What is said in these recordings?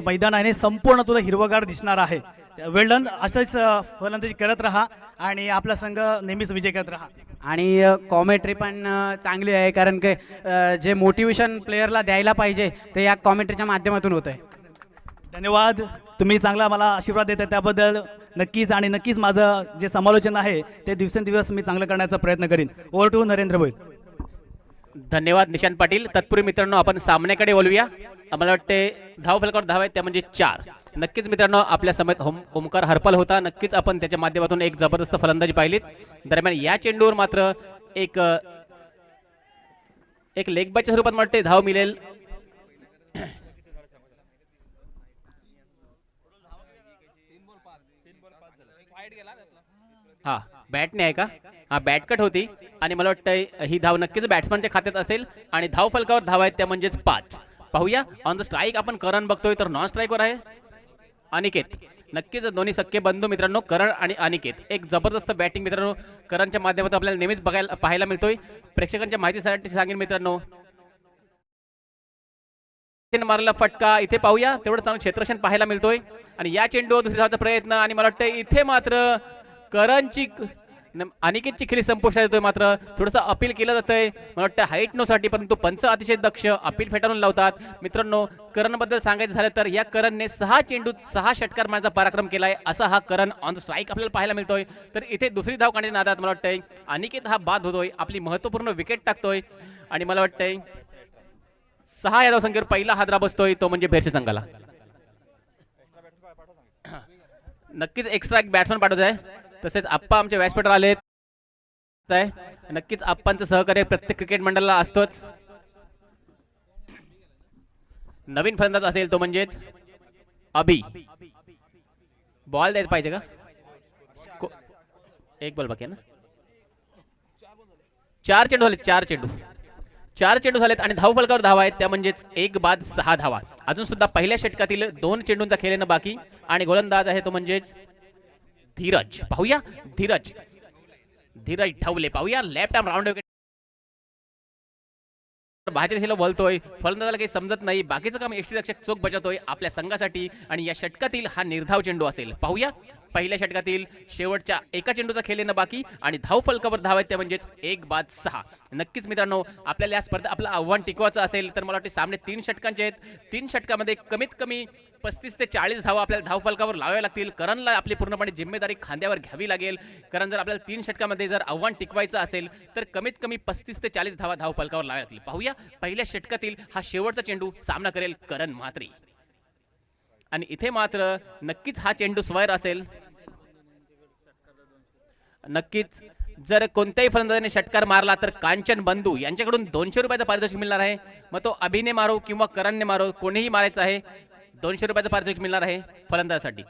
मैदान आहे संपूर्ण तुला हिरवगार दिसणार आहे. वेल डन. असंच फलंदाजी करत राहा आणि आपला संघ नेहमीच विजय करत राहा. आणि कॉमेंट्री पण चांगली आहे, कारण की जे मोटिवेशन प्लेयरला द्यायला पाहिजे ते या कॉमेंट्रीच्या माध्यमातून होतं आहे. धन्यवाद. तुम्ही चांगला मला आशीर्वाद देता त्याबद्दल नक्कीच आणि नक्कीच माझं जे समालोचन आहे ते दिवसेंदिवस मी चांगलं करण्याचा प्रयत्न करीन. Over to Narendra Bhoir. धन्यवाद निशांत पाटील. तत्पूर्वी मित्रांनो आपण सामन्याकडे बोलूया. आम्हाला वाटते धाव फलकावर धाव आहेत त्या म्हणजे 4. नक्कीच मित्रांनो आपल्या समेत ओमकार हरपल होता. नक्कीच आपण त्याच्या माध्यमातून एक जबरदस्त फलंदाजी पाहिलीत. दरम्यान या चेंडूवर मात्र एक लेग बायच्या स्वरूपात वाटते धाव मिळेल. हा बॅटने आहे का? हा बॅट कट होती आणि मला वाटतं ही धाव नक्कीच बॅट्समनच्या खात्यात असेल आणि धाव फलकावर धाव आहेत त्या म्हणजेच 5. पाहूया ऑन द स्ट्राईक आपण करण बघतोय, तर नॉन स्ट्राईकवर आहे अनिकेत. नक्कीच दोन्ही सख्खे बंधू मित्रांनो करण आणि अनिकेत. एक जबरदस्त बॅटिंग मित्रांनो करणच्या माध्यमातून आपल्याला नेहमीच पाहायला मिळतोय. प्रेक्षकांच्या माहितीसाठी सांगेन मित्रांनो, मारलेला फटका इथे पाहूया तेवढं चांगलं क्षेत्ररक्षण पाहायला मिळतोय. आणि या चेंडूवर दुसऱ्या धावाचा प्रयत्न आणि मला वाटतं इथे मात्र करणची अनिकेतची खेळी संपुष्टात येतोय. मात्र थोडंसं अपील केलं जातंय मला वाटतं हाईट नोसाठी, परंतु पंच अतिशय दक्ष अपील फेटाळून लावतात. मित्रांनो करणबद्दल सांगायचं झालं तर या करणने 6 चेंडूत 6 षटकार मारण्याचा पराक्रम केलाय. असा हा करण ऑन द स्ट्राईक आपल्याला पाहायला मिळतोय. तर इथे दुसरी धाव काढण्याच्या नादात मला वाटतंय अनिकेत हा बाद होतोय, आपली महत्वपूर्ण विकेट टाकतोय आणि मला वाटतंय 6 या धावसंख्येवर पहिला हादरा बसतोय तो म्हणजे भेरच्या संघाला. नक्कीच एक्स्ट्रा एक बॅट्समन पाठवत आहे. तसेच आप्पा आमचे व्यासपीठावर आलेत. नक्कीच आप्पांचं सहकार्य प्रत्येक क्रिकेट मंडळाला असतोच. नवीन फलंदाज असेल तो म्हणजेच अभि. बॉल द्यायचा पाहिजे का? एक बॉल बाकी आहे ना. 4 चेंडू झाले. 4 चेंडू झालेत आणि धाव फलकावर धावा आहेत त्या म्हणजेच 1 बाद 6 धावा. अजून सुद्धा पहिल्या षटकातील 2 चेंडूंचा खेळ येणं बाकी आणि गोलंदाज आहे तो म्हणजेच धीरज. पाहूया धीरज ढवले. पाहूया left arm round wicket Bhajap हिला बोलतोय. फलंदाजाला काही समजत नाही. बाकीचं काम यष्टीरक्षक चोख बजावतोय आपल्या संघासाठी आणि या षटकातील हा निर्धाव चेंडू असेल. पाहूया पहिल्या षटकातील शेवटच्या एका चेंडूचा खेळ येणं बाकी आणि धाव फलकावर धाव आहेत त्या म्हणजेच 1 बाद 6. नक्कीच मित्रांनो आपल्याला या स्पर्धेत आपलं आव्हान टिकवायचं असेल तर मला वाटते सामने 3 षटकांचे आहेत. 3 षटकामध्ये कमीत कमी 35 ते 40 धावा आपल्याला धाव फलकावर लावाव्या लागतील. करणला आपली पूर्णपणे जिम्मेदारी खांद्यावर घ्यावी लागेल. कारण जर आपल्याला 3 षटकामध्ये जर आव्हान टिकवायचं असेल तर कमीत कमी 35 ते 40 धावा धाव फलकावर लावाव्या लागतील. पाहूया पहिल्या षटकातील हा शेवटचा चेंडू सामना करेल करण म्हात्रे आणि इथे मात्र नक्कीच हा चेंडू स्वायर असेल. नक्कीच जर कोणत्याही फलंदाजाने षटकार मारला तर कांचन बंधू यांच्याकडून 200 रुपयाचा पारितोषिक मिळणार आहे. मग तो अभिने मारो किंवा करणने मारो कोणीही मारायचं आहे. 200 रुपयाचा पारितोषिक मिळणार आहे फलंदाजासाठी.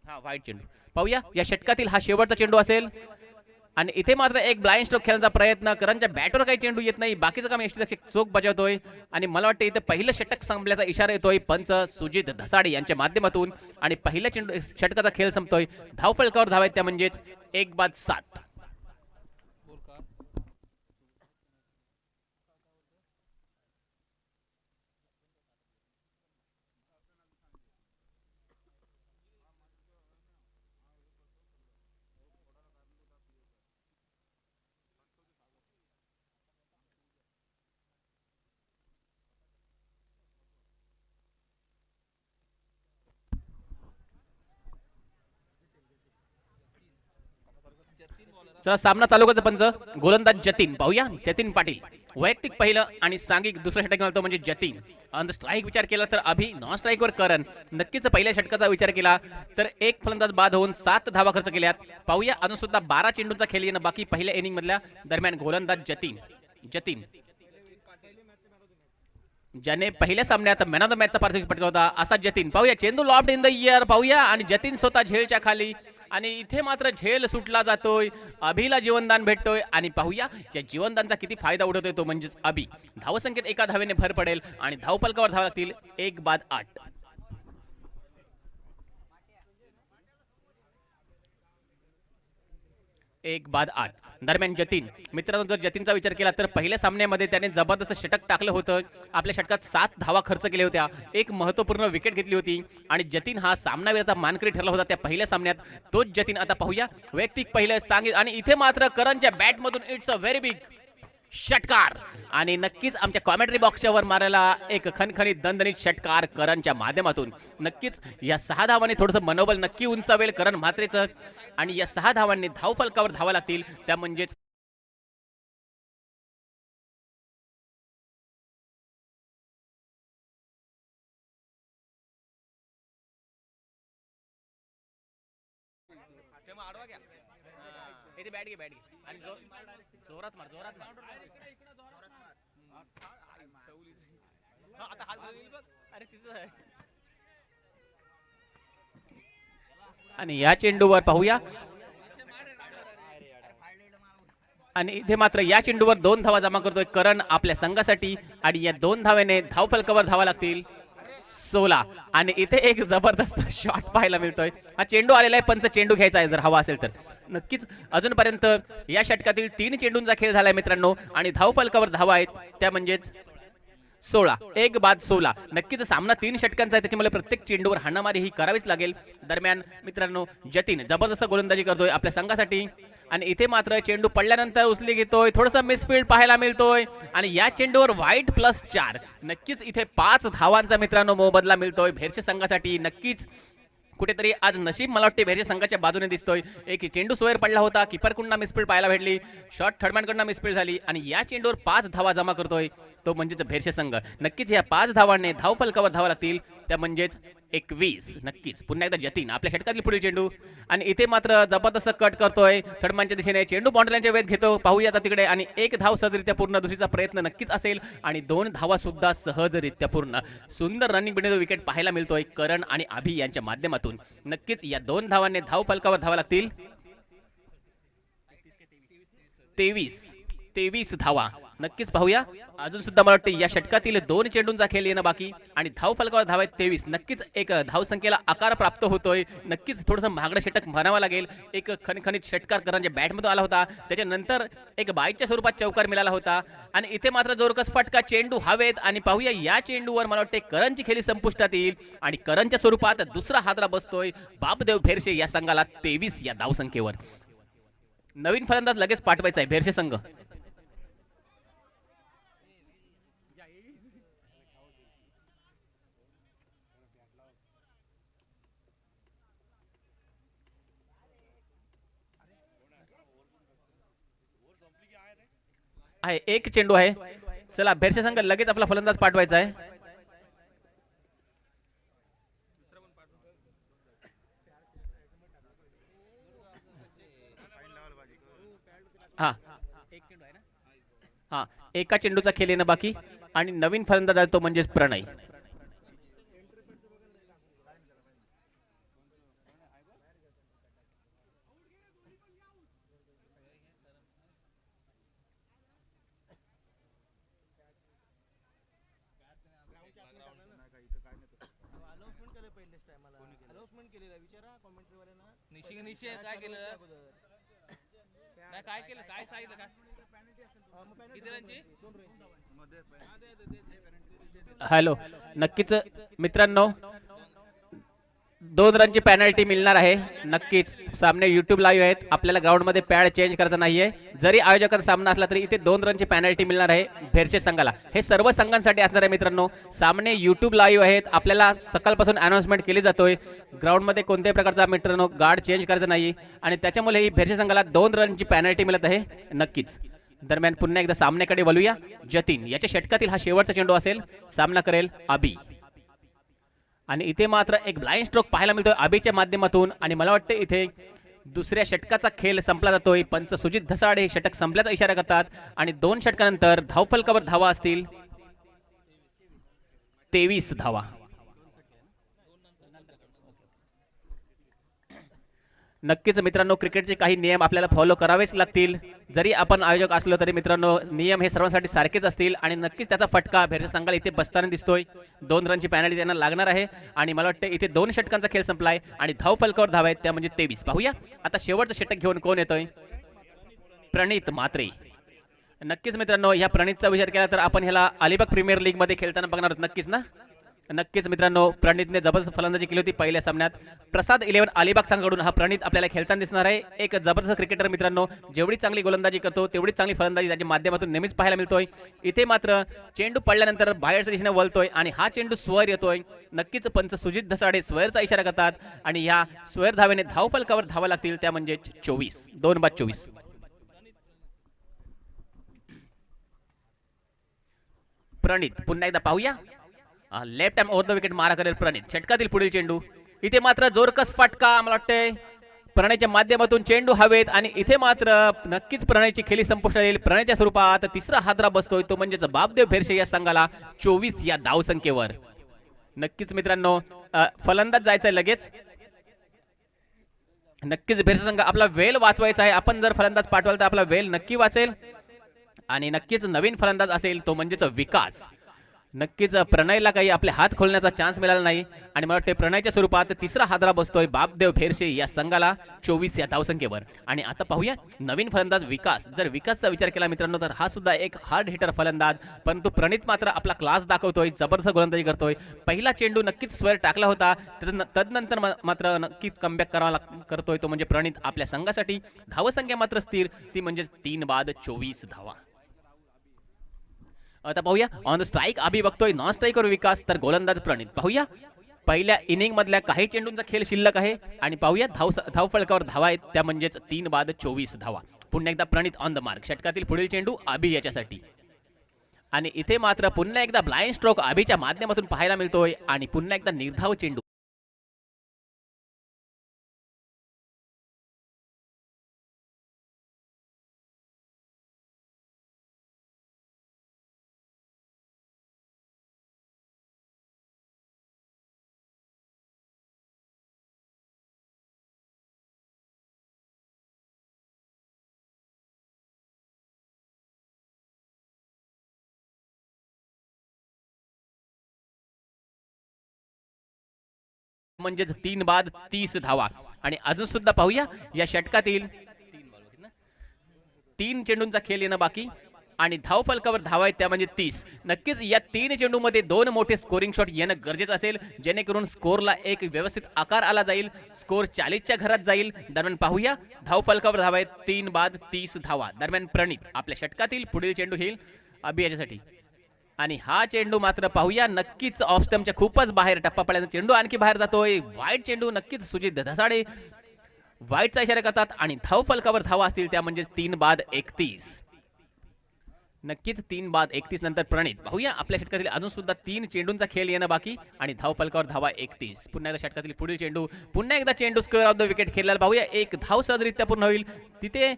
हा व्हाईट चेंडू. पाहूया या षटकातील हा शेवटचा चेंडू असेल आणि इथे मात्र एक ब्लाइंड स्ट्रोक खेळण्याचा प्रयत्न. करणच्या बॅटवर काही चेंडू येत नाही. बाकीचं काम यष्टीरक्षक चोख बजावतोय आणि मला वाटतं इथे पहिलं षटक संपल्याचा इशारा येतोय पंच सुजित धसाडे यांच्या माध्यमातून आणि पहिल्या चेंडू षटकाचा खेळ संपतोय. धाव फलकावर धाव आहेत त्या म्हणजेच 1 बाद 7. चला सामना चालू करायचा पंच. गोलंदाज जतीन. पाहूया जतीन पाटील वैयक्तिक पहिलं आणि सांघिक दुसऱ्या षटक मिळतो म्हणजे जतीन. ऑन स्ट्राईक विचार केला तर अभि, नॉन स्ट्राईकवर करण. नक्कीच पहिल्या षटकाचा विचार केला तर एक फलंदाज बाद होऊन 7 धावा खर्च केल्यात. पाहूया अजून सुद्धा 12 चेंडूंचा खेळ येणं बाकी पहिल्या इनिंग मधल्या. दरम्यान गोलंदाज जतीन ज्याने पहिल्या सामन्यात मॅन ऑफ द मॅचचा पारितोषिक पटकावला होता असा जतीन. पाहूया चेंडू लॉफ्ट इन द इयर. पाहूया आणि जतीन स्वतः झेलच्या खाली आणि इथे मात्र झेल सुटला जातोय. अभिला जीवनदान भेटतोय आणि पाहूया या जीवनदानचा किती फायदा उठवतोय तो म्हणजेच अभि. धावसंख्येत एका धावेने भर पडेल आणि धाव फलकावर धावा लागतील 1 बाद 8. एक बाद 8 दरम्यान जतीन मित्रांनो, जर जतीनचा विचार केला तर पहिल्या सामन्यामध्ये त्याने जबरदस्त षटक टाकलं होतं. आपल्या षटकात 7 धावा खर्च केल्या होत्या, एक महत्त्वपूर्ण विकेट घेतली होती आणि जतीन हा सामनावीराचा मानकरी ठरला होता त्या पहिल्या सामन्यात. तोच जतीन आता पाहूया वैयक्तिक पहिलं सांगित आणि इथे मात्र करणच्या बॅटमधून इट्स अ व्हेरी बिग षटकार आणि नक्कीच आमच्या कॉमेंट्री बॉक्सच्या वर मारायला एक खणखणीत दणदणीत षटकार करणच्या माध्यमातून. नक्कीच या 6 धावांनी थोडंसं मनोबल नक्की उंचावेल करण म्हात्रेचं आणि या 6 धावांनी धावफलकावर धावा लागतील, त्या म्हणजेच बॅट घे आणि जोरात मार आणि या चेंडूवर पाहूया आणि इथे मात्र या चेंडूवर 2 धावा जमा करतोय करण आपल्या संघासाठी आणि या 2 धाव्याने धावफलकावर धावा लागतील 16 आणि इथे एक जबरदस्त शॉट पाहायला मिळतोय. हा चेंडू आलेला आहे, पंच चेंडू घ्यायचा आहे जर हवा असेल तर. नक्कीच अजूनपर्यंत या षटकातील 3 चेंडूंचा खेळ झालाय मित्रांनो आणि धावफलकावर धावा आहेत त्या म्हणजेच 16 एक बाद 16. नक्कीच सामना 3 षटकांचा आहे, त्याच्यामुळे प्रत्येक चेंडूवर हाणामारी ही करावीच लागेल. दरम्यान मित्रांनो जतीन जबरदस्त गोलंदाजी करतोय आपल्या संघासाठी आणि इथे मात्र चेंडू पडल्यानंतर उचली घेतोय, थोडंसं मिसफील्ड पाहायला मिळतोय आणि या चेंडूवर वाईट +4. नक्कीच इथे 5 धावांचा मित्रांनो मोबदला मिळतोय भेरचे संघासाठी. नक्कीच कुठेतरी आज नशीब मला वाटते भेरचे संघाच्या बाजूने दिसतोय. एक चेंडू सोयर पडला होता, किपरकडून मिसफील्ड पाहायला भेटली, शॉट थर्डमॅनकडून मिसफील्ड झाली आणि या चेंडूवर 5 धावा जमा करतोय तो म्हणजेच भेरचे संघ. नक्कीच या 5 धावांनी धावफलकावर धावा लागतील त्या म्हणजेच 21. नक्कीच पुन्हा एकदा जतीन आपल्या षटकातील पुढील चेंडू आणि इथे मात्र जबरदस्त कट करतोय थर्डमॅनच्या दिशेने, चेंडू बाउंड्रीच्या वेध घेतो, पाहूया आता तिकडे आणि 1 धाव सहजरित्या पूर्ण, दुसरीचा प्रयत्न नक्कीच असेल आणि 2 धावा सुद्धा सहजरित्या पूर्ण. सुंदर रनिंग बिने विकेट पाहायला मिळतोय करण आणि अभि यांच्या माध्यमातून. नक्कीच या 2 धावांनी धावफलकावर धावा लागतील 23 धावा. नक्कीच पाहूया अजून सुद्धा मला वाटतं या षटकातील 2 चेंडूंचा खेळ येणं बाकी आणि धावफलकावर धावा आहेत 23. नक्कीच एक धावसंख्येला आकार प्राप्त होतोय. नक्कीच थोडंसं महागडं षटक म्हणावं लागेल. एक खणखणीत षटकार करणच्या बॅटमधून आला होता, त्याच्यानंतर एक बाईकच्या स्वरूपात चौकार मिळाला होता आणि इथे मात्र जोरकस फटका, चेंडू हवेत आणि पाहूया या चेंडूवर मला वाटते करणची खेळी संपुष्टात येईल आणि करणच्या स्वरूपात दुसरा हादरा बसतोय बापदेव भेरसे या संघाला 23 या धावसंख्येवर. नवीन फलंदाज लगेच पाठवायचा आहे भेरसे संघ. आहे एक चेंडू आहे, चला भेरसे संघ लगेच आपला फलंदाज पाठवायचा आहे. हा एका चेंडूचा खेळ येणं बाकी आणि नवीन फलंदाज आहे तो म्हणजेच प्रणय. काय केलं काय केलं काय सांगितलं काय हॅलो, नक्कीच मित्रांनो 2 रनची पेनल्टी मिळणार आहे. नक्कीच सामने YouTube लाईव्ह आहेत, आपल्याला ग्राउंडमध्ये पॅड चेंज करायचा नाहीये. जरी आयोजकाचा सामना असला तरी इथे 2 रनची पेनल्टी मिळणार आहे भेरचे संघाला. हे सर्व संघांसाठी असणार आहे मित्रांनो. सामने YouTube लाईव्ह आहेत, आपल्याला सकाळपासून अनाउन्समेंट केली जातोय. ग्राउंडमध्ये कोणत्याही प्रकारचा मित्रांनो गार्ड चेंज करायचा नाही आणि त्याच्यामुळे ही भेरचे संघाला 2 रनची पेनल्टी मिळत आहे. नक्कीच दरम्यान पुन्हा एकदा सामन्याकडे वळूया. जतीन याच्या षटकातील हा शेवटचा चेंडू असेल, सामना करेल अभि आणि इथे मात्र एक ब्लाइंड स्ट्रोक पाहायला मिळतोय अभिच्या माध्यमातून आणि मला वाटतं इथे दुसऱ्या षटकाचा खेळ संपला जातोय. पंच सुजित धसाड हे षटक संपल्याचा इशारा करतात आणि 2 षटकानंतर धावफलकावर धावा असतील 23 धावा. नक्कीच मित्रांनो क्रिकेटचे काही नियम आपल्याला फॉलो करावेच लागतील. जरी आपण आयोजक असलो तरी मित्रांनो नियम हे सर्वांसाठी सारखेच असतील आणि नक्कीच त्याचा फटका भेरच्या संघाला इथे बसताना दिसतोय. 2 रनची पेनल्टी त्यांना लागणार आहे आणि मला वाटतं इथे 2 षटकांचा खेळ संपलाय आणि धावफलकावर धावा आहेत त्या म्हणजे 23. पाहूया आता शेवटचं षटक घेऊन कोण येतोय. प्रणित म्हात्रे. नक्कीच मित्रांनो, ह्या प्रणितचा विचार केला तर आपण ह्याला अलिबाग प्रीमियर लीग मध्ये खेळताना बघणार आहोत. नक्कीच ना. नक्कीच मित्रांनो, प्रणितने जबरदस्त फलंदाजी केली होती पहिल्या सामन्यात. प्रसाद 11 अलिबाग संघाकडून हा प्रणित आपल्याला खेळताना दिसणार आहे. एक जबरदस्त क्रिकेटर मित्रांनो, जेवढी चांगली गोलंदाजी करतो तेवढीच चांगली फलंदाजी त्याच्या माध्यमातून नेहमीच पाहायला मिळतोय. इथे मात्र चेंडू पडल्यानंतर बाहेरच्या दिशेने वळतोय आणि हा चेंडू स्वर येतोय. नक्कीच पंच सुजित धसाडे स्वेअरचा इशारा करतात आणि ह्या स्वेअर धावेने धावफलकावर धावा लागतील, त्या म्हणजे 24. 2 बाद 24. प्रणित पुन्हा एकदा पाहूया. Left hand over the wicket मारा करेल प्रणित. षटकातील पुढील चेंडू. इथे मात्र जोरकस फटका मला वाटतंय प्रणयच्या माध्यमातून चेंडू हवेत आणि इथे मात्र नक्कीच प्रणयची खेळी संपुष्टात येईल. प्रणयच्या स्वरूपात तिसरा हादरा बसतोय, तो म्हणजेच बापदेव भेरशे या संघाला 24 या धावसंख्येवर. नक्कीच मित्रांनो, फलंदाज जायचंय लगेच. नक्कीच भेरशे संघ आपला वेळ वाचवायचा आहे. आपण जर फलंदाज पाठवाल तर आपला वेळ नक्की वाचेल आणि नक्कीच नवीन फलंदाज असेल तो म्हणजेच विकास. नक्कीच प्रणयला काही आपले हात खोलण्याचा चान्स मिळाला नाही आणि मला वाटते प्रणयच्या स्वरूपात तिसरा हादरा बसतोय बापदेव भेरशे या संघाला 24 या धावसंख्येवर. आणि आता पाहूया नवीन फलंदाज विकास. जर विकासचा विचार केला मित्रांनो तर हा सुद्धा एक हार्ड हिटर फलंदाज, परंतु प्रणित मात्र आपला क्लास दाखवतोय, जबरदस्त गोलंदाजी करतोय. पहिला चेंडू नक्कीच स्वर टाकला होता, तदनंतर मात्र नक्कीच कमबॅक करतोय तो म्हणजे प्रणित. आपल्या संघासाठी धावसंख्या मात्र स्थिर, ती म्हणजे 3 बाद 24 धावा. आता पाहूया ऑन द स्ट्राईक अभि बघतोय, नॉन स्ट्राईकवर विकास, तर गोलंदाज प्रणित. पाहूया पहिल्या इनिंग मधल्या काही चेंडूंचा खेळ शिल्लक आहे आणि पाहूया धावफलकावर धावा आहेत, त्या म्हणजेच 3 बाद 24 धावा. पुन्हा एकदा प्रणित ऑन द मार्क. षटकातील पुढील चेंडू अभि याच्यासाठी आणि इथे मात्र पुन्हा एकदा ब्लाइंड स्ट्रोक अभिच्या माध्यमातून पाहायला मिळतोय आणि पुन्हा एकदा निर्धाव चेंडू. म्हणजेच 3 बाद 30 धावा. आणि अजून सुद्धा पाहूया या षटकातील 3 चेंडूंचा खेळ येणं बाकी आणि धावफलकावर धावा आहेत, त्या म्हणजे 30. नक्कीच या 3 चेंडूमध्ये 2 मोठे स्कोरिंग शॉट येणं गरजेचं असेल, जेणेकरून स्कोरला एक व्यवस्थित आकार आला जाईल, स्कोर 40च्या घरात जाईल. दरम्यान पाहूया धावफलकावर धावा आहेत 3 बाद 30 धावा. दरम्यान प्रणित आपल्या षटकातील पुढील चेंडू घेईल अभि याच्यासाठी आणि हा चेंडू मात्र पाहूया नक्कीच ऑफ स्टंपच्या खूपच बाहेर. टप्पा पडल्याचा चेंडू आणखी बाहेर जातोय. वाईट चेंडू. नक्कीच सुजित धसाडे वाईटचा इशारा करतात आणि धावफलकावर धावा असतील, त्या म्हणजे 3 बाद 31. नक्कीच 3 बाद 31 नंतर प्रणित. पाहूया आपल्या षटकातील अजून सुद्धा 3 चेंडूंचा खेळ येणं बाकी आणि धावफलकावर धावा 31. पुन्हा एकदा षटकातील पुढील चेंडू. पुन्हा एकदा चेंडू स्क्वेअर ऑफ द विकेट खेळलेला पाहूया. एक धाव सहजरित्या पूर्ण होईल. तिथे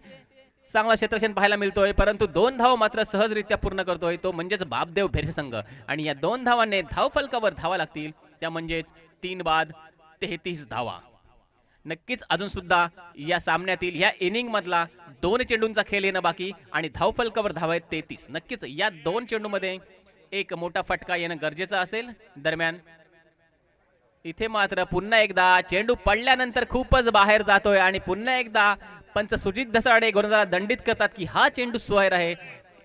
चांगला क्षेत्ररक्षण पाहायला मिळतोय, परंतु 2 धाव मात्र सहजरित्या पूर्ण करतोय, तो म्हणजेच बापदेव भेरसे संघ. आणि या 2 धावांनी धावफलकावर धावा लागतील, त्या म्हणजेच 3 बाद 33 धावा. नक्कीच अजून सुद्धा या सामन्यातील या इनिंग मधला 2 चेंडूंचा खेळ येणं बाकी आणि धावफलकावर धावा आहेत 33. नक्कीच या 2 चेंडूमध्ये एक मोठा फटका येणं गरजेचं असेल. दरम्यान इथे मात्र पुन्हा एकदा चेंडू पडल्यानंतर खूपच बाहेर जातोय आणि पुन्हा एकदा पंच सुजित धसाडे गोलंदाजाला दंडित करतात की हा चेंडू स्क्वेअर आहे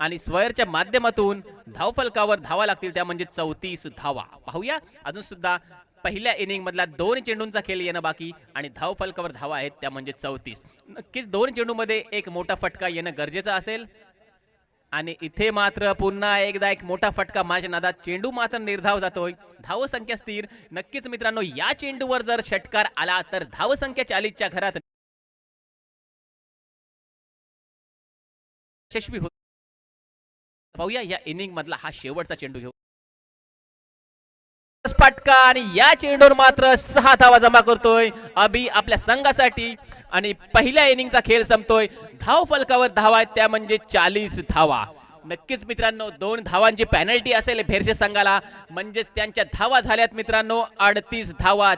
आणि स्क्वेअरच्या माध्यमातून धावफलकावर धावा लागतील, त्या म्हणजे 34 धावा. पाहूया अजून सुद्धा पहिल्या इनिंग मधला 2 चेंडूंचा खेळ येणं बाकी आणि धावफलकावर धावा आहेत, त्या म्हणजे 34. नक्कीच 2 चेंडूमध्ये एक मोठा फटका येणं गरजेचं असेल आणि इथे मात्र पुन्हा एकदा एक मोठा फटका माझ्या नादात. चेंडू मात्र निर्धाव जातोय, धावसंख्या स्थिर. नक्कीच मित्रांनो, या चेंडूवर जर षटकार आला तर धावसंख्या 40च्या घरात यशस्वी होत. पाहूया या इनिंग मधला हा शेवटचा चेंडू घेऊ फटका आणि या चेंडूवर मात्र 6 धावा जमा करतोय अभि आपल्या संघासाठी आणि पहिल्या इनिंगचा खेळ संपतोय. धावफलकावर धावा आहेत, त्या म्हणजे 40 धावा. नक्कीच मित्रांनो, 2 धावांची पेनल्टी असेल भेरसे संघाला, म्हणजेच त्यांच्या धावा झाल्यात मित्रांनो 38 धावा.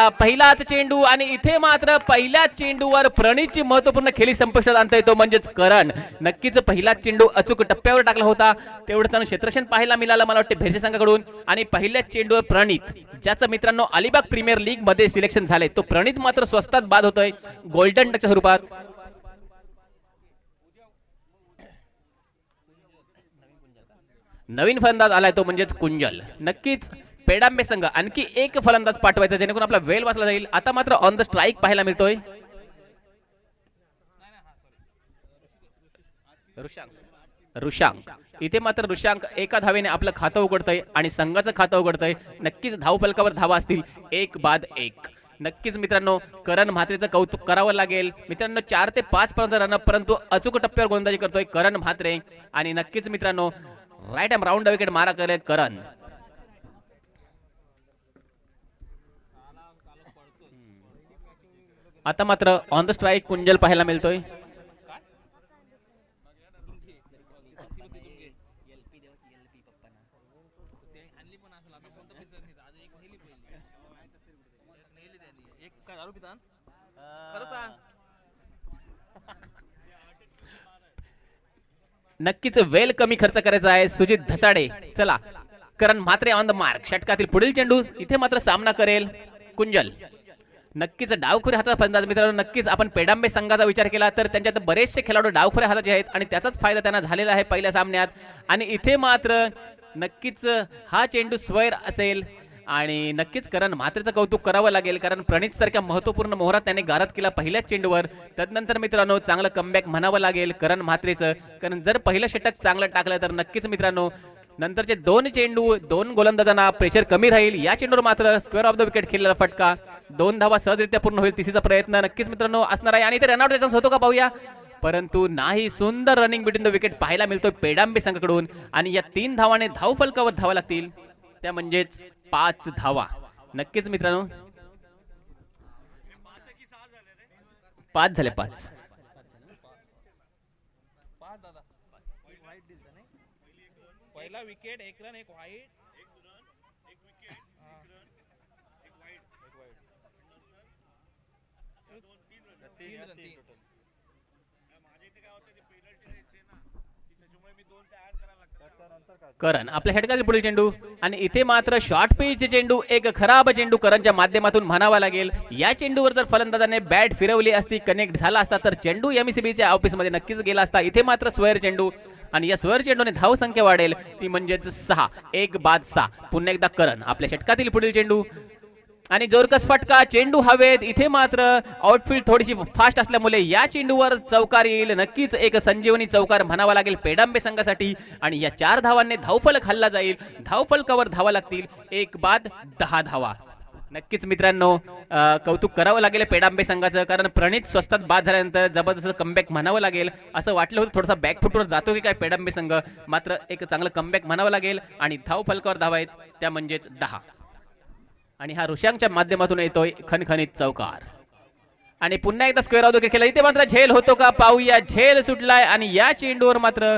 पहिलाच चेंडू आणि इथे मात्र पहिल्याच चेंडूवर प्रणीतची महत्वपूर्ण खेळी संपुष्टात आणता येतो म्हणजेच करण. नक्कीच पहिलाच चेंडू अचूक टप्प्यावर टाकला होता, तेवढं चांगलं क्षेत्ररक्षण पाहायला मिळालं मला वाटते भेरसे संघाकडून. आणि पहिल्याच चेंडूवर प्रणीत, ज्याचं मित्रांनो अलिबाग प्रीमियर लीग मध्ये सिलेक्शन झाले, तो प्रणीत मात्र स्वस्तात बाद होतोय गोल्डन टचच्या स्वरूपात. नवीन फलंदाज आलाय तो म्हणजेच कुंजल. नक्कीच पेडांबे संघ आणखी एक फलंदाज पाठवायचा जेणेकरून आपला वेळ वाचला जाईल. आता मात्र ऑन द स्ट्राईक पाहायला मिळतोय ऋषांक. इथे मात्र ऋषांक एका धावेने आपलं खातं उघडतंय आणि संघाचं खातं उघडतंय. नक्कीच धावफलकावर धावा असतील 1-1. नक्कीच मित्रांनो करण म्हात्रेचं कौतुक करावं लागेल मित्रांनो. 4 ते 5 पर्यंत रन, परंतु अचूक टप्प्यावर गोलंदाजी करतोय करण म्हात्रे. आणि नक्कीच मित्रांनो राईट आर्म राऊंड विकेट मारा करेल करण. आता मात्र ऑन द स्ट्राईक कुंजल पाहायला मिळतोय. नक्कीच वेल कमी खर्च करायचा आहे सुजित धसाडे. चला करण म्हात्रे ऑन द मार्क. षटकातील पुढील चेंडू इथे मात्र सामना करेल कुंजल. नक्कीच डावखुरे हातात फलंदाज मित्रांनो. नक्कीच आपण पेडांबे संघाचा विचार केला तर त्यांच्यात बरेचसे खेळाडू डावखुरे हाताचे आहेत आणि त्याचाच फायदा त्यांना झालेला आहे पहिल्या सामन्यात. आणि इथे मात्र नक्कीच हा चेंडू स्वैर असेल आणि नक्कीच करण म्हात्रेचं कौतुक करावं लागेल कारण प्रणीत सारख्या महत्वपूर्ण मोहरात त्याने गारद केला पहिल्याच चेंडूवर. तदनंतर मित्रांनो चांगलं कमबॅक म्हणावं लागेल करण म्हात्रेचं, कारण जर पहिलं षटक चांगलं टाकलं तर नक्कीच मित्रांनो नंतरचे 2 चेंडू 2 गोलंदाजांना प्रेशर कमी राहील. या चेंडूवर मात्र स्क्वेअर ऑफ द विकेट खेळलेला फटका, 2 धावा सहजरित्या पूर्ण होईल. तिसरीचा प्रयत्न नक्कीच मित्रांनो असणार आहे आणि ते रनआउट चान्स होतो का पाहूया, परंतु नाही. सुंदर रनिंग बिटवीन द विकेट पाहायला मिळतोय पेडांबे संघाकडून आणि या 3 धावाने धावफलकावर धावा लागतील, त्या म्हणजेच 5 धावा. नक्कीच मित्रांनो 5 झाले. 5 पहिला विकेट 1 रन 1 वाईट. करण आपल्या षटकातील पुढील चेंडू आणि इथे मात्र शॉर्ट पिचचे चेंडू, एक खराब चेंडू करणच्या माध्यमातून म्हणावा लागेल. या चेंडूवर जर फलंदाजाने बॅट फिरवली असती, कनेक्ट झाला असता तर चेंडू एमसीबीच्या ऑफिसमध्ये नक्कीच गेला असता. इथे मात्र स्क्वेअर चेंडू आणि या स्क्वेअर चेंडूने धाव संख्या वाढेल, ती म्हणजेच 6. 1-6. पुन्हा एकदा करण आपल्या षटकातील पुढील चेंडू आणि जोरकस फटका, चेंडू हवेत. इथे मात्र आउटफील्ड थोडीशी फास्ट असल्यामुळे या चेंडूवर चौकार येईल. नक्कीच एक संजीवनी चौकार म्हणावा लागेल पेडांबे संघासाठी आणि या 4 धावांनी धावफलक हल्ला जाईल. धावफलकावर धावा लागतील 1-10 धावा. नक्कीच मित्रांनो कौतुक करावं लागेल पेडांबे संघाचं, कारण प्रणीत स्वस्तात बाद झाल्यानंतर जबरदस्त कमबॅक म्हणावं लागेल. असं वाटलं होतं थोडासा बॅकफुटवर जातो की काय पेडांबे संघ, मात्र एक चांगलं कमबॅक म्हणावं लागेल आणि धावफलकावर धावा आहेत, त्या म्हणजेच 10. आणि हा ऋषांकच्या माध्यमातून येतोय खणखणीत चौकार आणि पुन्हा एकदा स्क्वेअर ऑफ द विकेट खेळला. इथे मात्र झेल होतो का पाहूया. झेल सुटलाय आणि या चेंडूवर मात्र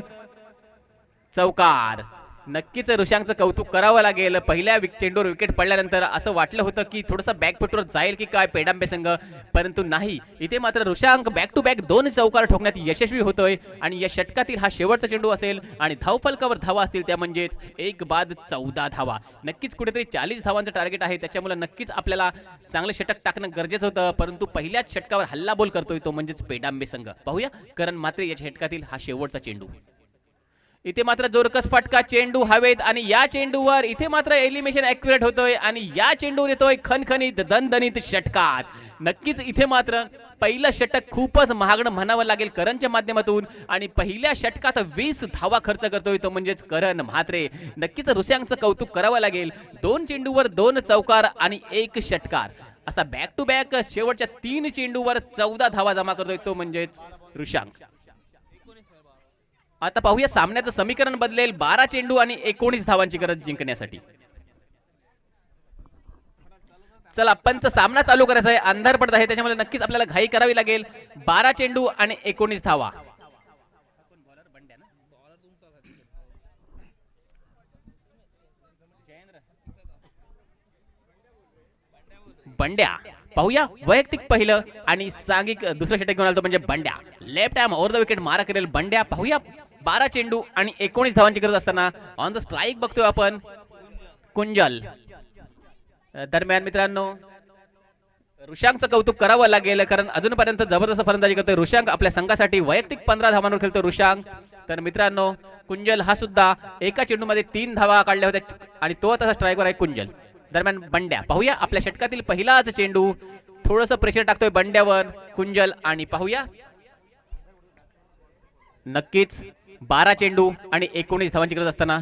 चौकार. नक्कीच ऋषांकचं कौतुक करावं लागेल. पहिल्या चेंडूवर विकेट पडल्यानंतर असं वाटलं होतं की थोडंसं बॅकफुटवर जाईल की काय पेडांबे संघ, परंतु नाही. इथे मात्र ऋषांक बॅक टू बॅक 2 चौकार ठोकण्यात यशस्वी होतोय आणि या षटकातील हा शेवटचा चेंडू असेल आणि धावफलकावर धावा असतील, त्या म्हणजेच 1-14 धावा. नक्कीच कुठेतरी 40 धावांचं टार्गेट आहे, त्याच्यामुळे नक्कीच आपल्याला चांगलं षटक टाकणं गरजेचं होतं, परंतु पहिल्याच षटकावर हल्ला बोल करतोय तो म्हणजेच पेडांबे संघ. पाहूया करण मात्र या षटकातील हा शेवटचा चेंडू. इथे मात्र जोरकस फटका, चेंडू हवेत आणि या चेंडूवर इथे मात्र एलिमिनेशन ॲक्युरेट होतोय आणि या चेंडूवर येतोय खणखणीत दणदणीत षटकार. नक्कीच इथे मात्र पहिलं षटक खूपच महागडं म्हणावं लागेल करणच्या माध्यमातून आणि पहिल्या षटकात 20 धावा खर्च करतोय तो म्हणजेच करण म्हात्रे. नक्कीच ऋषांकचं कौतुक करावं लागेल. 2 चेंडूवर 2 चौकार आणि 1 षटकार, असा बॅक टू बॅक शेवटच्या 3 चेंडूवर 14 धावा जमा करतोय तो म्हणजेच ऋषांक. आता पाहूया सामन्याचं समीकरण बदलेल. 12 चेंडू आणि 19 धावांची गरज जिंकण्यासाठी. चला पंच सामना चालू करायचा आहे, अंधार पडत आहे, त्याच्यामुळे नक्कीच आपल्याला घाई करावी लागेल. 12 चेंडू आणि 19 धावा. बंड्या. पाहूया वैयक्तिक पहिलं आणि सांघिक दुसरं षटक घेऊन आला तो म्हणजे Bandya. Left arm over the wicket मारा करेल बंड्या. पाहूया 12 चेंडू आणि 19 धावांची गरज असताना ऑन द स्ट्राईक बघतोय आपण कुंजल. दरम्यान मित्रांनो ऋषांकचं कौतुक करावं लागेल कारण अजूनपर्यंत जबरदस्त फलंदाजी करतोय ऋषांक. आपल्या संघासाठी वैयक्तिक 15 धावांवर खेळतोय ऋषांक. तर मित्रांनो कुंजल हा सुद्धा एका चेंडूमध्ये 3 धावा काढल्या होत्या आणि तो तसा स्ट्राईकवर आहे कुंजल. दरम्यान बंड्या. पाहूया आपल्या षटकातील पहिलाच चेंडू. थोडंसं प्रेशर टाकतोय बंड्यावर कुंजल आणि पाहूया नक्कीच 12 चेंडू आणि 19 धावांची गरज असताना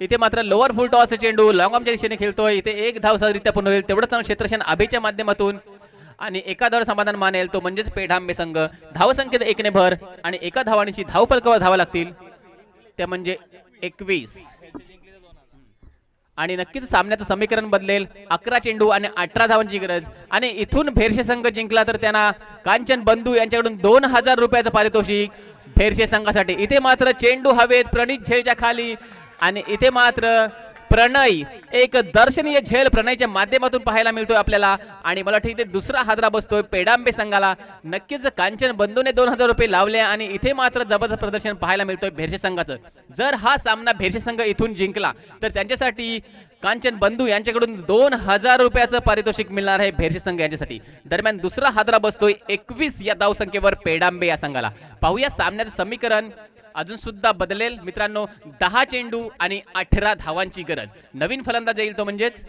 इथे मात्र लोअर फुल टॉसचा चेंडू लॉंग ऑर्मच्या दिशेने खेळतोय. इथे एक धाव सहजरित्या पूर्ण होईल तेवढंच क्षेत्रक्षण अभेच्या माध्यमातून आणि एका धावावर समाधान मानेल तो म्हणजेच पेढांबे संघ. धावसंख्येत 1 ने भर आणि एका धावांची धाव फलकावर धावा लागतील त्या म्हणजे 21 आणि नक्कीच सामन्याचं समीकरण बदलेल. 11 चेंडू आणि 18 धावांची गरज आणि इथून भेरशे संघ जिंकला तर त्यांना कांचन बंधू यांच्याकडून 2000 रुपयाचं पारितोषिक भेरशे संघासाठी. इथे मात्र चेंडू हवेत प्रणित झेलच्या खाली आणि इथे मात्र प्रणय एक दर्शनीय झेल प्रणयच्या माध्यमातून पाहायला मिळतोय आपल्याला आणि मला वाटतं इथे दुसरा हादरा बसतोय पेडांबे संघाला. नक्कीच कांचन बंधूने 2000 रुपये लावले आणि इथे मात्र जबरदस्त प्रदर्शन पाहायला मिळतोय भेरशे संघाचं. जर हा सामना भेरशे संघ इथून जिंकला तर त्यांच्यासाठी कांचन बंधू यांच्याकडून 2000 रुपयाचं पारितोषिक मिळणार आहे भेरशे संघ यांच्यासाठी. दरम्यान दुसरा हादरा बसतोय 21 या धावसंख्येवर पेडांबे या संघाला. पाहूया सामन्याचं समीकरण अजून सुद्धा बदलेल मित्रांनो. 10 चेंडू आणि 18 धावांची गरज. नवीन फलंदाज येईल तो म्हणजेच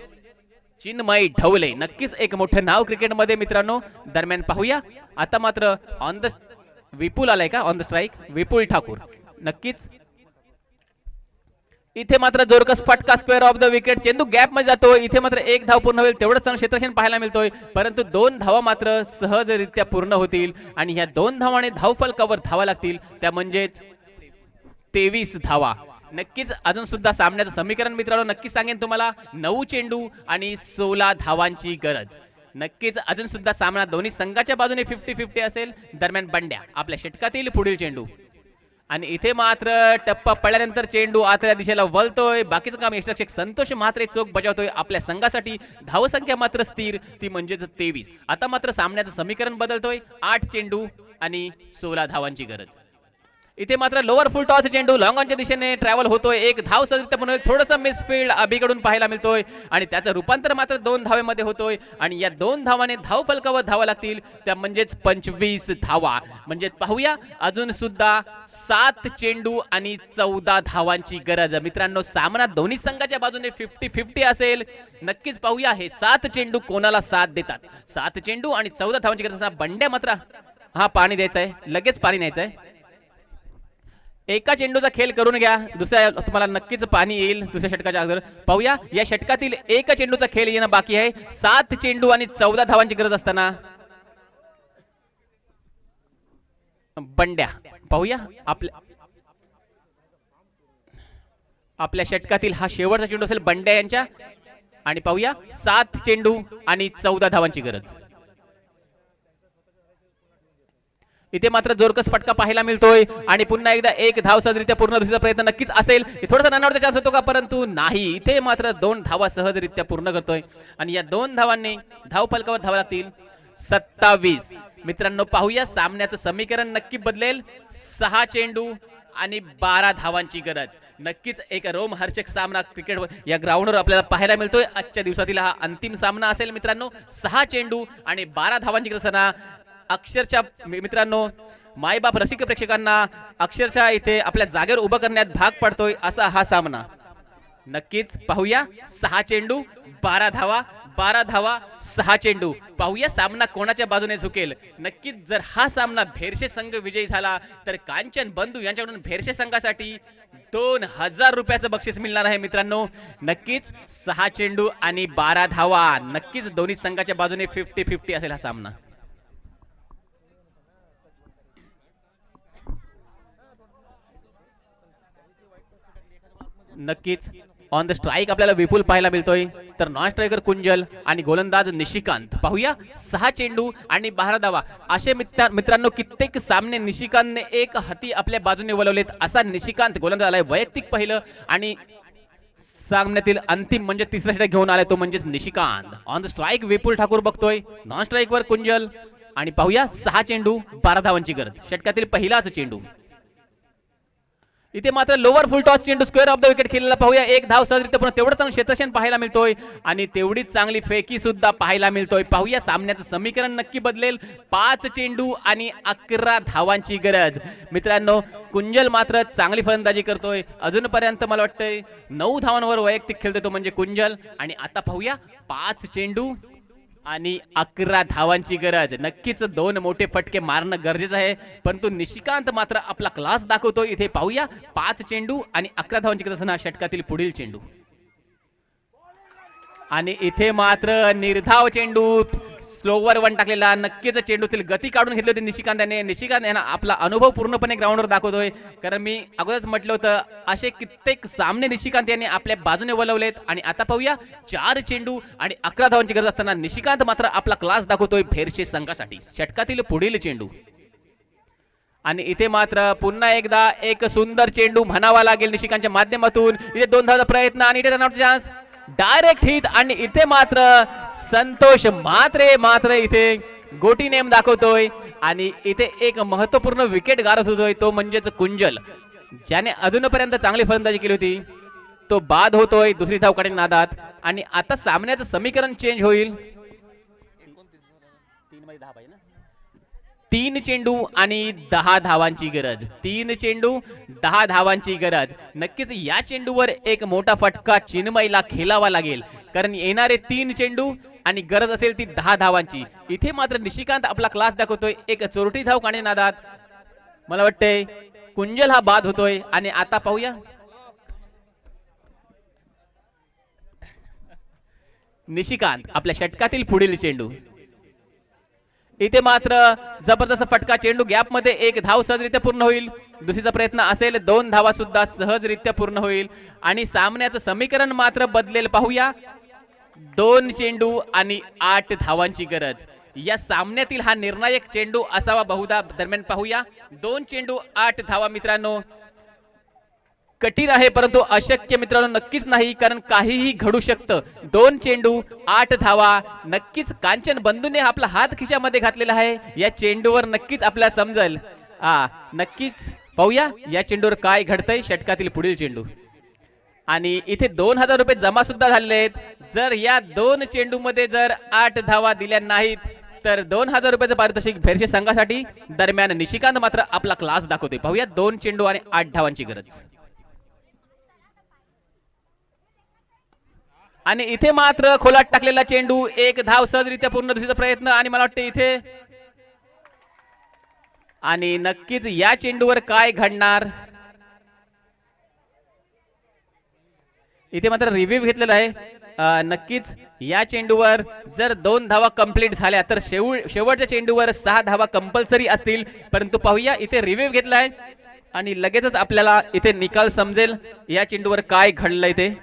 चिन्मय ढवले. नक्कीच एक मोठं नाव क्रिकेटमध्ये मित्रांनो. दरम्यान पाहूया आता मात्र ऑन द विपुल आलाय का ऑन द स्ट्राईक विपुल ठाकूर. नक्कीच इथे मात्र जोरकस फटका स्क्वेअर ऑफ द विकेट. चेंडू गॅप मध्ये जातो. इथे मात्र एक धाव पूर्ण होईल तेवढंच चांगलं क्षेत्रक्षण पाहायला मिळतोय परंतु 2 धावा मात्र सहजरित्या पूर्ण होतील आणि ह्या 2 धावाने धाव फलकावर धावा लागतील त्या म्हणजेच 23 धावा. नक्कीच अजून सुद्धा सामन्याचं समीकरण मित्रांनो नक्कीच सांगेन तुम्हाला. 9 चेंडू आणि 16 धावांची गरज. नक्कीच अजून सुद्धा सामना दोन्ही संघाच्या बाजूने 50-50 असेल. दरम्यान बंड्या आपल्या षटकातील पुढील चेंडू आणि इथे मात्र टप्पा पडल्यानंतर चेंडू आतल्या दिशेला वळतोय. बाकीचं काम यष्टरक्षक संतोष म्हात्रे चोख बजावतोय आपल्या संघासाठी. धावसंख्या मात्र स्थिर ती म्हणजेच 23. आता मात्र सामन्याचं समीकरण बदलतोय. 8 चेंडू आणि 16 धावांची गरज. इथे मात्र लोअर फुल टॉस चेंडू लॉंग ऑनच्या दिशेने ट्रॅव्हल होतोय. एक धाव सहजरित्या पण थोडंसं मिसफील्ड अभिकडून पाहायला मिळतोय आणि त्याचं रूपांतर मात्र 2 धावेमध्ये होतोय आणि या 2 धावाने धाव फलकावर धावा लागतील त्या म्हणजेच 25 धावा. म्हणजे पाहूया अजून सुद्धा 7 चेंडू आणि 14 धावांची गरज. मित्रांनो सामना दोन्ही संघाच्या बाजूने 50-50 असेल. नक्कीच पाहूया हे 7 चेंडू कोणाला साथ देतात. 7 चेंडू आणि 14 धावांची गरज असताना बंड्या मात्र हा पाणी द्यायचं आहे लगेच पाणी न्यायचं आहे. एका चेंडूचा खेळ करून घ्या दुसऱ्या तुम्हाला नक्कीच पाणी येईल दुसऱ्या षटकाच्या अगोदर. पाहूया या षटकातील एक चेंडूचा खेळ येणं बाकी आहे. 7 चेंडू आणि 14 धावांची गरज असताना बंड्या. पाहूया आपल्या षटकातील हा शेवटचा चेंडू असेल बंड्या यांच्या आणि पाहूया 7 चेंडू आणि 14 धावांची गरज. इथे मात्र जोरकस फटका पाहायला मिळतोय आणि पुन्हा एकदा एक धाव सहजरित्या पूर्ण दुसरा प्रयत्न नक्कीच असेल. थोडासा रनआउटचा चान्स होतो का परंतु नाही. इथे मात्र 2 धावा सहजरित्या पूर्ण करतोय आणि या 2 धावांनी धाव फलकावर धावा लागतील 27. मित्रांनो पाहूया सामन्याचं समीकरण नक्की बदलेल. 6 चेंडू आणि 12 धावांची गरज. नक्कीच एक रोमहर्षक सामना क्रिकेट या ग्राउंडवर आपल्याला पाहायला मिळतोय. आजच्या दिवसातील हा अंतिम सामना असेल मित्रांनो. 6 चेंडू आणि 12 धावांची गरज असताना अक्षरशः मित्रांनो मायबाप रसिक प्रेक्षकांना अक्षरशः इथे आपल्या जागेवर उभं करण्यात भाग पडतोय असा हा सामना. नक्कीच पाहूया 6 चेंडू 12 धावा 12 धावा 6 चेंडू. पाहूया सामना कोणाच्या बाजूने झुकेल. नक्कीच जर हा सामना भेरशे संघ विजयी झाला तर कांचन बंधू यांच्याकडून भेरशे संघासाठी 2000 रुपयाचं बक्षीस मिळणार आहे मित्रांनो. नक्कीच 6 चेंडू आणि 12 धावा. नक्कीच दोन्ही संघाच्या बाजूने 50-50 असेल हा सामना. नक्कीच ऑन द स्ट्राईक आपल्याला विपुल पाहायला मिळतोय तर नॉन स्ट्रायकर कुंजल आणि गोलंदाज निशिकांत. पाहूया 6 चेंडू आणि 12 धावा. असे मित्रांनो कित्येक सामने निशिकांतने एक हाती आपल्या बाजूने वळवलेत. असा निशिकांत गोलंदाज आलाय वैयक्तिक पहिलं आणि सामन्यातील अंतिम म्हणजे तिसरा षटक घेऊन आलाय तो म्हणजेच निशिकांत. ऑन द स्ट्राईक विपुल ठाकूर बघतोय, नॉन स्ट्राईक वर कुंजल. आणि पाहूया 6 चेंडू 12 धावांची गरज, षटकातील पहिलाच चेंडू. इथे मात्र लोअर फुल टॉस चेंडू स्क्वेअर ऑफ द विकेट खेळलेला पाहूया. एक धाव सहजरित्या पुन्हा तेवढं चांगलं क्षेत्रक्षण पाहायला मिळतोय आणि तेवढीच चांगली फेकी सुद्धा पाहायला मिळतोय. पाहूया सामन्याचं समीकरण नक्की बदलेल. 5 चेंडू आणि 11 धावांची गरज. मित्रांनो कुंजल मात्र चांगली फलंदाजी करतोय. अजूनपर्यंत मला वाटतंय 9 धावांवर वैयक्तिक खेळतोय तो म्हणजे कुंजल. आणि आता पाहूया 5 चेंडू आणि 11 धावांची गरज. नक्कीच 2 मोठे फटके मारणं गरजेचं आहे, परंतु निशिकांत मात्र आपला क्लास दाखवतो. इथे पाहूया 5 चेंडू आणि 11 धावांची गरज असताना षटकातील पुढील चेंडू. आणि इथे मात्र निर्धाव चेंडू स्लोवर वन टाकलेला. नक्कीच चेंडूतील गती काढून घेतली होती निशिकांत याने. निशिकांत यांना आपला अनुभव पूर्णपणे ग्राउंडवर दाखवतोय, कारण मी अगोदरच म्हटलं होतं असे कित्येक सामने निशिकांत यांनी आपल्या बाजूने वळवलेत. आणि आता पाहूया 4 चेंडू आणि 11 धावांची गरज असताना निशिकांत मात्र आपला क्लास दाखवतोय भेरशे संघासाठी. षटकातील पुढील चेंडू. आणि इथे मात्र पुन्हा एकदा एक सुंदर चेंडू म्हणावा लागेल निशिकांतच्या माध्यमातून. इथे 2 धावांचा प्रयत्न आणि इथे रनआउट चान्स, डायरेक्ट हिट. आणि इथे मात्र संतोष मात्र इथे गोटी नेम दाखवतोय आणि इथे एक महत्वपूर्ण विकेट गारत होतोय तो म्हणजेच कुंजल, ज्याने अजूनपर्यंत चांगली फलंदाजी केली होती. तो बाद होतोय दुसरी धाव काढण्याच्या नादात. आणि आता सामन्याचं समीकरण चेंज होईल. 3 चेंडू आणि 10 धावांची गरज. 3 चेंडू 10 धावांची गरज. नक्कीच या चेंडूवर एक मोठा फटका चिन्मयला खेळावा लागेल, कारण येणारे 3 चेंडू आणि गरज असेल ती 10 धावांची. इथे मात्र निशिकांत आपला क्लास दाखवतोय. एक चोरटी धाव काढण्याच्या नादात मला वाटतंय कुंजल हा बाद होतोय. आणि आता पाहूया निशिकांत आपल्या षटकातील पुढील चेंडू. इथे मात्र जबरदस्त फटका चेंडू गॅप मध्ये. एक धाव सहजरित्या पूर्ण होईल. दुसरीचा प्रयत्न असेल 2 धावा सुद्धा सहजरित्या पूर्ण होईल. आणि सामन्याचं समीकरण मात्र बदलेल. पाहूया 2 चेंडू आणि 8 धावांची गरज. या सामन्यातील हा निर्णायक चेंडू असावा बहुधा. दरम्यान पाहूया 2 चेंडू 8 धावा. मित्रांनो कठीण आहे, परंतु अशक्य मित्रांनो नक्कीच नाही, कारण काहीही घडू शकतं. 2 चेंडू 8 धावा. नक्कीच कांचन बंधूने आपला हात खिशामध्ये घातलेला आहे. या चेंडूवर नक्कीच आपल्याला समजेल. नक्कीच पाहूया या चेंडूवर काय घडतंय. षटकातील पुढील चेंडू. आणि इथे 2000 रुपये जमा सुद्धा झालेले आहेत. जर या 2 चेंडू मध्ये जर 8 धावा दिल्या नाहीत तर 2000 रुपयाचं पारितोषिक भेरशे संघासाठी. दरम्यान निशिकांत मात्र आपला क्लास दाखवतोय. पाहूया 2 चेंडू आणि 8 धावांची गरज. आणि इथे मात्र खोलात टाकलेला चेंडू. एक धाव सहजरित्या पूर्ण. दुसरीचा प्रयत्न आणि मला वाटतं इथे. आणि नक्कीच या चेंडूवर काय घडणार. इथे मात्र रिव्ह्यू घेतलेला आहे. नक्कीच या चेंडूवर जर 2 धावा कंप्लीट झाल्या तर शेवटच्या चेंडूवर 6 धावा कंपल्सरी असतील. परंतु पाहूया इथे रिव्ह्यू घेतलाय आणि लगेचच आपल्याला इथे निकाल समजेल या चेंडूवर काय घडलंय ते.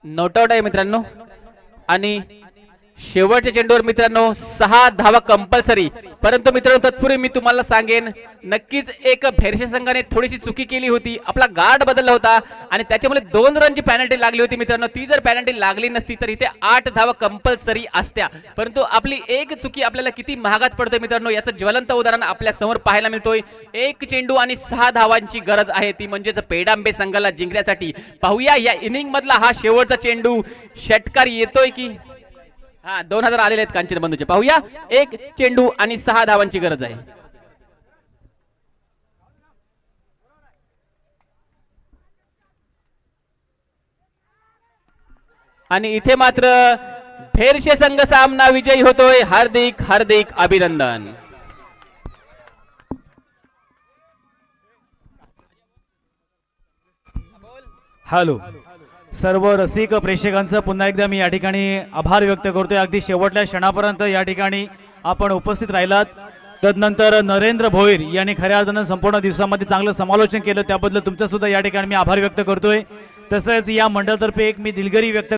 नॉट आउट आहे मित्रांनो. आणि शेवटच्या चेंडूवर मित्रांनो 6 धावा कंपल्सरी. परंतु मित्रांनो तत्पूर्वी मी तुम्हाला सांगेन, नक्कीच एक भेरशे संघाने थोडीशी चुकी केली होती. आपला गार्ड बदलला होता आणि त्याच्यामुळे 2 रनची पॅनल्टी लागली होती. मित्रांनो ती जर पॅनल्टी लागली नसती तर इथे 8 धावा कंपल्सरी असत्या. परंतु आपली एक चुकी आपल्याला किती महागात पडते मित्रांनो, याचं ज्वलंत उदाहरण आपल्या समोर पाहायला मिळतोय. 1 चेंडू आणि 6 धावांची गरज आहे, ती म्हणजेच पेडांबे संघाला जिंकण्यासाठी. पाहूया या इनिंग मधला हा शेवटचा चेंडू. षटकार येतोय की 2000 आलेले आहेत कांचन बंधूचे. पाहूया 1 चेंडू आणि 6 धावांची गरज आहे. आणि इथे मात्र फेरशे संघ सामना विजयी होतोय. हार्दिक हार्दिक अभिनंदन. हॅलो, सर्व रसिक प्रेक्षकांचं पुन्हा एकदा मी या ठिकाणी आभार व्यक्त करतोय. अगदी शेवटच्या क्षणापर्यंत या ठिकाणी आपण उपस्थित राहिलात. तदनंतर नरेंद्र भोईर यांनी खऱ्या अर्थानं संपूर्ण दिवसामध्ये चांगलं समालोचन केलं, त्याबद्दल तुमचं सुद्धा या ठिकाणी मी आभार व्यक्त करतोय. तसंच या मंडळातर्फे एक मी दिलगिरी व्यक्त